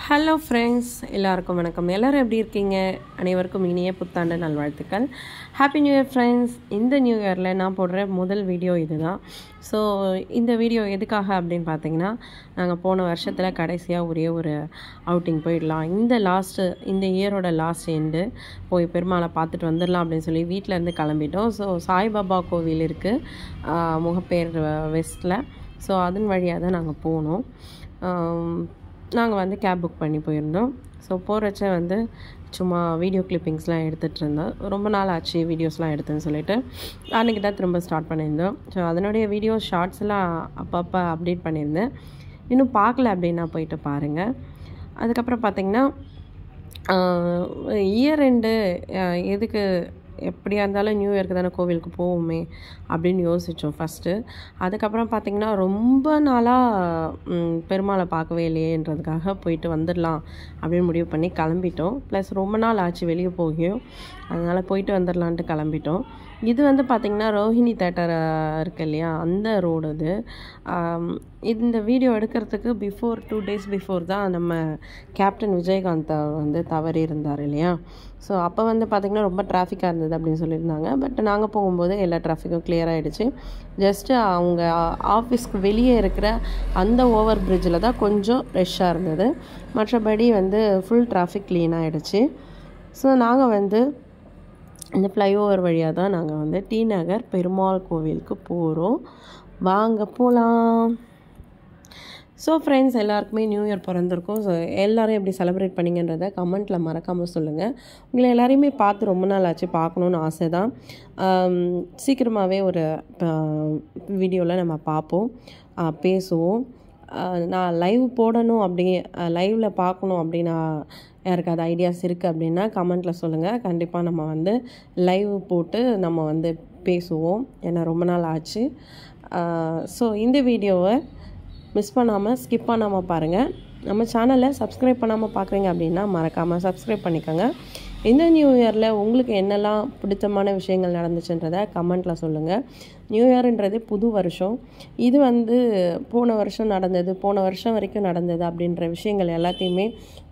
Hello friends, எல்லாருக்கும் வணக்கம். எல்லோரும் எப்படி இருக்கீங்க? அனைவருக்கும் இனிய புத்தாண்டு நல்வாழ்த்துக்கள். Happy new year friends. இந்த நியூ இயரில் நான் போடுற முதல் வீடியோ இது தான். ஸோ இந்த வீடியோ எதுக்காக அப்படின்னு பார்த்தீங்கன்னா, நாங்கள் போன வருஷத்தில் கடைசியாக ஒரே ஒரு அவுட்டிங் போயிடலாம், இந்த இயரோட லாஸ்ட் எண்டு போய் பெருமாளை பார்த்துட்டு வந்துடலாம் அப்படின்னு சொல்லி வீட்டிலேருந்து கிளம்பிட்டோம். ஸோ சாய்பாபா கோவில் இருக்குது முகப்பேர் வெஸ்ட்டில். ஸோ அதன் வழியாக தான் நாங்கள் போனோம். நாங்கள் கேப் புக் பண்ணி போயிருந்தோம். ஸோ போகிறச்ச சும்மா வீடியோ கிளிப்பிங்ஸ்லாம் எடுத்துகிட்டு இருந்தோம். ரொம்ப நாள் ஆச்சு வீடியோஸ்லாம் எடுத்துன்னு சொல்லிட்டு அன்றைக்கி தான் திரும்ப ஸ்டார்ட் பண்ணியிருந்தோம். ஸோ அதனுடைய வீடியோ ஷார்ட்ஸ்லாம் அப்பப்போ அப்டேட் பண்ணியிருந்தேன். இன்னும் பார்க்கல அப்படின்னா போயிட்டு பாருங்கள். அதுக்கப்புறம் பார்த்திங்கன்னா இயர் எண்டு எதுக்கு எப்படியா இருந்தாலும் நியூ இயர்க்கு தானே கோவிலுக்கு போவோமே அப்படின்னு யோசித்தோம் ஃபஸ்ட்டு. அதுக்கப்புறம் பார்த்திங்கன்னா ரொம்ப நாளாக பெருமாளை பார்க்கவே இல்லையேன்றதுக்காக போயிட்டு வந்துடலாம் அப்படின்னு முடிவு பண்ணி கிளம்பிட்டோம். ப்ளஸ் ரொம்ப நாள் ஆச்சு வெளியே போகியும், அதனால் போயிட்டு வந்துடலான்ட்டு கிளம்பிட்டோம். இது பார்த்திங்கன்னா ரோஹிணி தேட்டர் இருக்கு இல்லையா, அந்த ரோடு அது. இந்த வீடியோ எடுக்கிறதுக்கு 2 days பிஃபோர் தான் நம்ம கேப்டன் விஜயகாந்த் தவறி இருந்தார் இல்லையா. ஸோ அப்போ பார்த்திங்கன்னா ரொம்ப டிராஃபிக்காக இருந்தது அப்படின்னு சொல்லியிருந்தாங்க. பட் நாங்கள் போகும்போது எல்லா டிராஃபிக்கும் கிளியர் ஆகிடுச்சு. ஜஸ்ட்டு அவங்க ஆஃபீஸ்க்கு வெளியே இருக்கிற அந்த ஓவர் பிரிட்ஜில் தான் கொஞ்சம் ரஷ்ஷாக இருந்தது. மற்றபடி ஃபுல் டிராஃபிக் க்ளீன் ஆகிடுச்சு. ஸோ நாங்கள் இந்த ஃப்ளைஓவர் வழியாக தான் நாங்கள் டி நகர் பெருமாள் கோவிலுக்கு போகிறோம். வாங்க போகலாம். ஸோ ஃப்ரெண்ட்ஸ், எல்லாருக்குமே நியூ இயர் பிறந்திருக்கும். ஸோ எல்லோரும் எப்படி செலிப்ரேட் பண்ணிங்கன்றதை கமெண்ட்டில் மறக்காமல் சொல்லுங்கள். உங்களை எல்லாரையுமே பார்த்து ரொம்ப நாள் ஆச்சு, பார்க்கணுன்னு ஆசை தான். சீக்கிரமாகவே ஒரு வீடியோவில் நம்ம பார்ப்போம், பேசுவோம். நான் லைவ் போடணும் லைவில் பார்க்கணும் அப்படின்னா யாருக்காவது ஐடியாஸ் இருக்குது அப்படின்னா கமெண்ட்டில் சொல்லுங்கள். கண்டிப்பாக நம்ம லைவ் போட்டு நம்ம பேசுவோம். ஏன்னா ரொம்ப நாள் ஆச்சு. ஸோ இந்த வீடியோவை மிஸ் பண்ணாமல் ஸ்கிப் பண்ணாமல் பாருங்கள். நம்ம சேனலை சப்ஸ்கிரைப் பண்ணாமல் பார்க்குறீங்க அப்படின்னா மறக்காமல் சப்ஸ்கிரைப் பண்ணிக்கோங்க. இந்த நியூ இயரில் உங்களுக்கு என்னெல்லாம் பிடித்தமான விஷயங்கள் நடந்துச்சுன்றதை கமெண்ட்டில் சொல்லுங்கள். நியூ இயர்ன்றது புது வருஷம். இது போன வருஷம் நடந்தது, போன வருஷம் வரைக்கும் நடந்தது அப்படின்ற விஷயங்கள் எல்லாத்தையுமே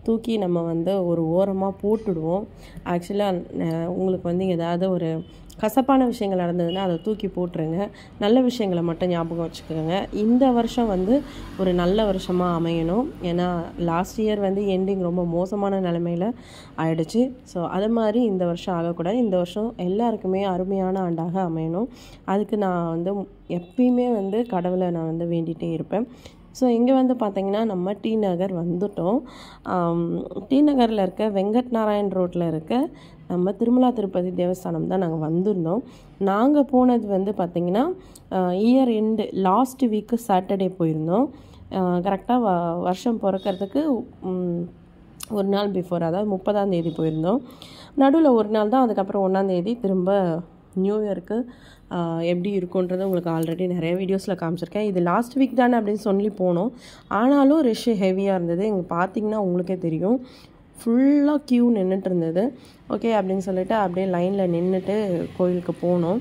தூக்கி நம்ம ஒரு ஓரமாக போட்டுடுவோம். ஆக்சுவலாக உங்களுக்கு ஏதாவது ஒரு கசப்பான விஷயங்கள் நடந்ததுன்னா அதை தூக்கி போட்டுருங்க. நல்ல விஷயங்களை மட்டும் ஞாபகம் வச்சுக்கோங்க. இந்த வருஷம் ஒரு நல்ல வருஷமாக அமையணும். ஏன்னா லாஸ்ட் இயர் எண்டிங் ரொம்ப மோசமான நிலைமையில் ஆயிடுச்சு. ஸோ அது மாதிரி இந்த வருஷம் ஆகக்கூடாது. இந்த வருஷம் எல்லாருக்குமே அருமையான ஆண்டாக அமையணும். அதுக்கு நான் எப்பயுமே கடவுளை நான் வேண்டிகிட்டே இருப்பேன். ஸோ இங்கே பார்த்திங்கன்னா நம்ம டி நகர் வந்துட்டோம். டி நகரில் இருக்க வெங்கட் நாராயண் ரோட்டில் இருக்க நம்ம திருமலா திருப்பதி தேவஸ்தானம் தான் நாங்கள் வந்திருந்தோம். நாங்கள் போனது பார்த்திங்கன்னா year end last week Saturday போயிருந்தோம். கரெக்டாக வருஷம் பிறக்கிறதுக்கு ஒரு நாள் பிஃபோர், அதாவது 30ஆம் தேதி போயிருந்தோம். நடுவில் ஒரு நாள் தான், அதுக்கப்புறம் 1ஆம் தேதி திரும்ப நியூ இயருக்கு எப்படி இருக்குன்றது உங்களுக்கு ஆல்ரெடி நிறைய வீடியோஸில் காமிச்சிருக்கேன். இது லாஸ்ட் வீக் தானே அப்படின்னு சொல்லி போனோம். ஆனாலும் ரஷ் ஹெவியாக இருந்தது. இங்கே பார்த்திங்கன்னா உங்களுக்கே தெரியும், ஃபுல்லாக க்யூ நின்றுட்டு இருந்தது. ஓகே அப்படின்னு சொல்லிட்டு அப்படியே லைனில் நின்றுட்டு கோயிலுக்கு போனோம்.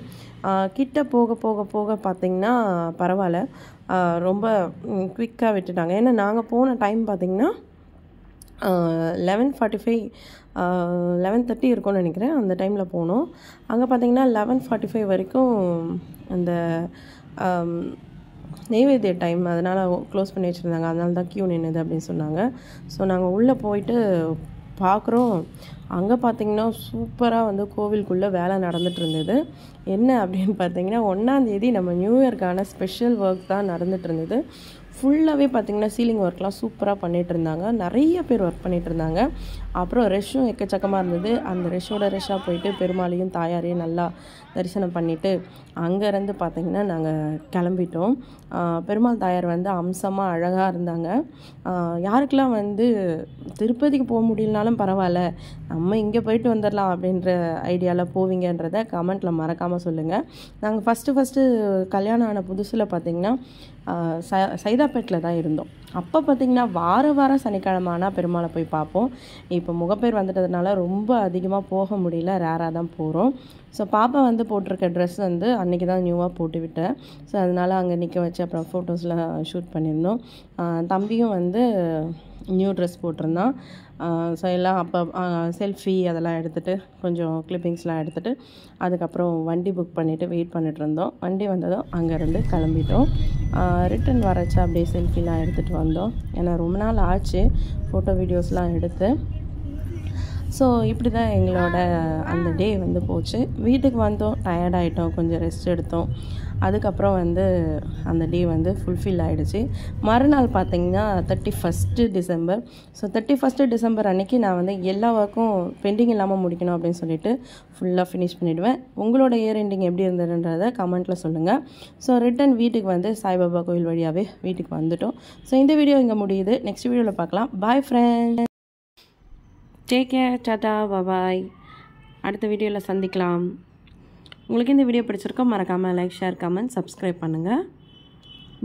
கிட்ட போக போக போக பார்த்திங்கன்னா பரவாயில்ல, ரொம்ப குவிக்காக விட்டுட்டாங்க. ஏன்னா நாங்கள் போன டைம் பார்த்திங்கன்னா 11:45 11:30 இருக்கும்னு நினைக்கிறேன். அந்த டைமில் போனோம். அங்கே பார்த்திங்கன்னா 11:45 வரைக்கும் அந்த நெய்வேத்திய டைம், அதனால் க்ளோஸ் பண்ணி வச்சுருந்தாங்க. அதனால தான் க்யூ நின்றுது அப்படின்னு சொன்னாங்க. ஸோ நாங்கள் உள்ளே போயிட்டு பார்க்குறோம். அங்கே பார்த்திங்கன்னா சூப்பராக கோவிலுக்குள்ளே வேலை நடந்துகிட்டு இருந்தது. என்ன அப்படின்னு பார்த்திங்கன்னா 1ஆம் தேதி நம்ம நியூ இயர்க்கான ஸ்பெஷல் ஒர்க் தான் நடந்துகிட்டு இருந்தது. ஃபுல்லாகவே பார்த்திங்கன்னா சீலிங் ஒர்க்லாம் சூப்பராக பண்ணிகிட்டு இருந்தாங்க. நிறைய பேர் ஒர்க் பண்ணிகிட்டு இருந்தாங்க. அப்புறம் ரெஷ்ஷும் எக்கச்சக்கமாக இருந்தது. அந்த ரெஷ்ஷோட ரெஷ்ஷாக போயிட்டு பெருமாளையும் தாயாரையும் நல்லா தரிசனம் பண்ணிவிட்டு அங்கேருந்து பார்த்திங்கன்னா நாங்கள் கிளம்பிட்டோம். பெருமாள் தாயார் அம்சமாக அழகாக இருந்தாங்க. யாருக்கெல்லாம் திருப்பதிக்கு போக முடியலனாலும் பரவாயில்ல, நம்ம இங்கே போயிட்டு வந்துடலாம் அப்படின்ற ஐடியாவில் போவீங்கன்றதை கமெண்ட்டில் மறக்காமல் சொல்லுங்கள். நாங்கள் ஃபஸ்ட்டு கல்யாணம் ஆன புதுசில் பார்த்திங்கன்னா சைதாப்பேட்டில் தான் இருந்தோம். அப்போ பார்த்திங்கன்னா வாரம் சனிக்கிழமை ஆனால் பெருமாளை போய் பார்ப்போம். இப்போ முகப்பேர் வந்துட்டதுனால ரொம்ப அதிகமாக போக முடியல, ரேராக தான் போகிறோம். ஸோ பாப்பா போட்டிருக்க ட்ரெஸ் அன்றைக்கி தான் நியூவாக போட்டு விட்டேன். ஸோ அதனால் அங்கே நிற்க வச்சு அப்புறம் ஃபோட்டோஸ்லாம் ஷூட் பண்ணியிருந்தோம். தம்பியும் நியூ ட்ரெஸ் போட்டிருந்தான். ஸோ எல்லாம் அப்போ செல்ஃபி அதெல்லாம் எடுத்துகிட்டு கொஞ்சம் கிளிப்பிங்ஸ்லாம் எடுத்துகிட்டு அதுக்கப்புறம் வண்டி புக் பண்ணிவிட்டு வெயிட் பண்ணிட்டு இருந்தோம். வண்டி வந்ததும் அங்கேருந்து கிளம்பிட்டோம். ரிட்டன் வரச்சு அப்படியே செல்ஃபிலாம் எடுத்துகிட்டு வந்தோம். ஏன்னா ரொம்ப நாள் ஆச்சு ஃபோட்டோ வீடியோஸ்லாம் எடுத்து. ஸோ இப்படி தான் எங்களோட அந்த டே வந்து போச்சு. வீட்டுக்கு வந்தோம், டயர்டாகிட்டோம், கொஞ்சம் ரெஸ்ட் எடுத்தோம். அதுக்கப்புறம் வந்து அந்த டே வந்து ஃபுல்ஃபில் ஆகிடுச்சு. மறுநாள் பார்த்திங்கன்னா 31 டிசம்பர். ஸோ 31 டிசம்பர் அன்றைக்கி நான் வந்து எல்லா ஒர்க்கும் பெண்டிங் இல்லாமல் முடிக்கணும் அப்படின்னு சொல்லிட்டு ஃபுல்லாக ஃபினிஷ் பண்ணிவிடுவேன். உங்களோட இயர் எண்டிங் எப்படி இருந்ததுன்றதை கமெண்ட்டில் சொல்லுங்கள். ஸோ ரிட்டன் வீட்டுக்கு வந்து சாய்பாபா கோயில் வழியாகவே வீட்டுக்கு வந்துட்டோம். ஸோ இந்த வீடியோ இங்கே முடியுது. நெக்ஸ்ட் வீடியோவில் பார்க்கலாம். பாய் ஃப்ரெண்ட், டேக் கேர், டாடா, பாய். அடுத்த வீடியோவில் சந்திக்கலாம். உங்களுக்கு இந்த வீடியோ பிடிச்சிருக்கோம், மறக்காமல் லைக், ஷேர், கமெண்ட், சப்ஸ்கிரைப் பண்ணுங்கள்.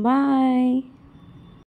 பாய்.